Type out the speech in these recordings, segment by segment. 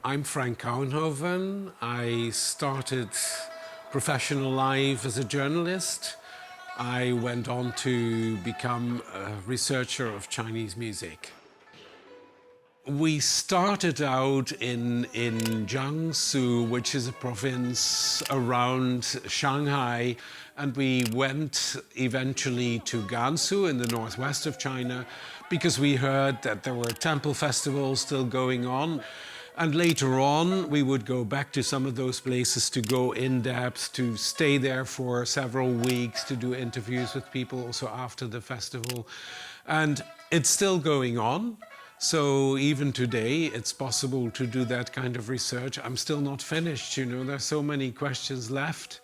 I'm Frank Kouwenhoven. I started professional life as a journalist. I went on to become a researcher of Chinese music. We started out in Jiangsu, which is a province around Shanghai, and we went eventually to Gansu in the northwest of China because we heard that there were temple festivals still going on. And later on, we would go back to some of those places to go in depth, to stay there for several weeks, to do interviews with people also after the festival. And it's still going on. So even today, it's possible to do that kind of research. I'm still not finished, you know, there's so many questions left.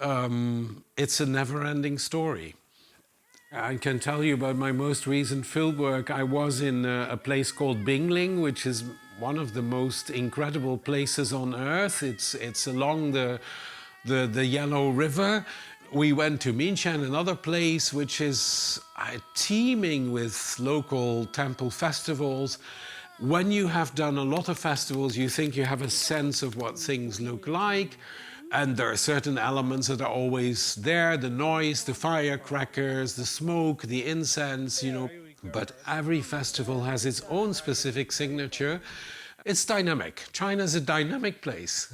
It's a never-ending story. I can tell you about my most recent fieldwork. I was in a place called Bingling, which is one of the most incredible places on earth. It's along the Yellow River. We went to Minshan, another place which is teeming with local temple festivals. When you have done a lot of festivals, you think you have a sense of what things look like. And there are certain elements that are always there, the noise, the firecrackers, the smoke, the incense, you know. But every festival has its own specific signature. It's dynamic. China's a dynamic place.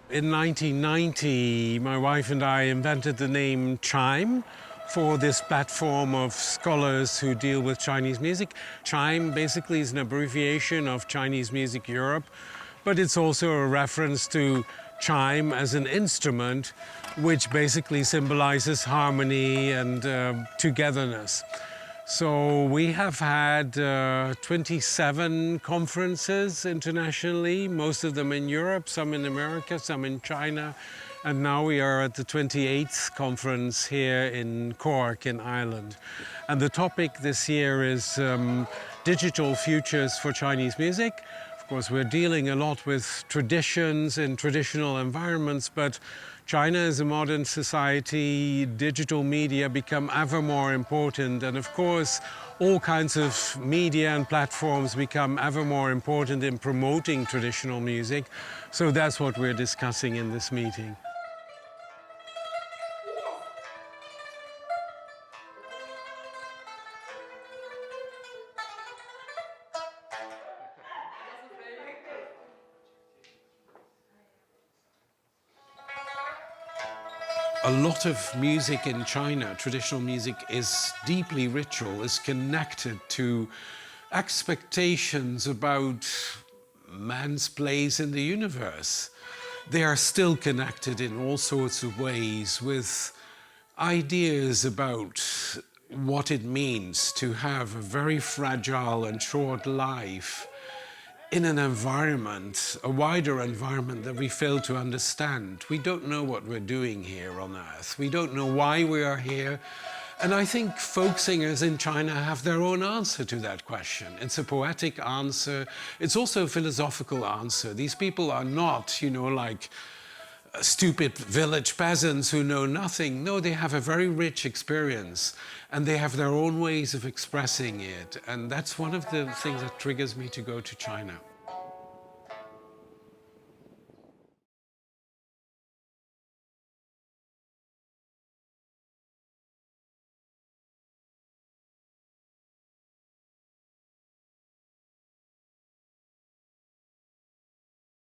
In 1990, my wife and I invented the name CHIME for this platform of scholars who deal with Chinese music. CHIME basically is an abbreviation of Chinese Music Europe, but it's also a reference to chime as an instrument, which basically symbolizes harmony and togetherness. So we have had 27 conferences internationally, most of them in Europe, some in America, some in China. And now we are at the 28th conference here in Cork in Ireland. And the topic this year is digital futures for Chinese music. Of course, we're dealing a lot with traditions in traditional environments, but China is a modern society, digital media become ever more important, and of course, all kinds of media and platforms become ever more important in promoting traditional music. So that's what we're discussing in this meeting. A lot of music in China, traditional music, is deeply ritual, is connected to expectations about man's place in the universe. They are still connected in all sorts of ways with ideas about what it means to have a very fragile and short life in an environment, a wider environment that we fail to understand. We don't know what we're doing here on Earth. We don't know why we are here. And I think folk singers in China have their own answer to that question. It's a poetic answer. It's also a philosophical answer. These people are not, you know, like stupid village peasants who know nothing. No, they have a very rich experience and they have their own ways of expressing it. And that's one of the things that triggers me to go to China.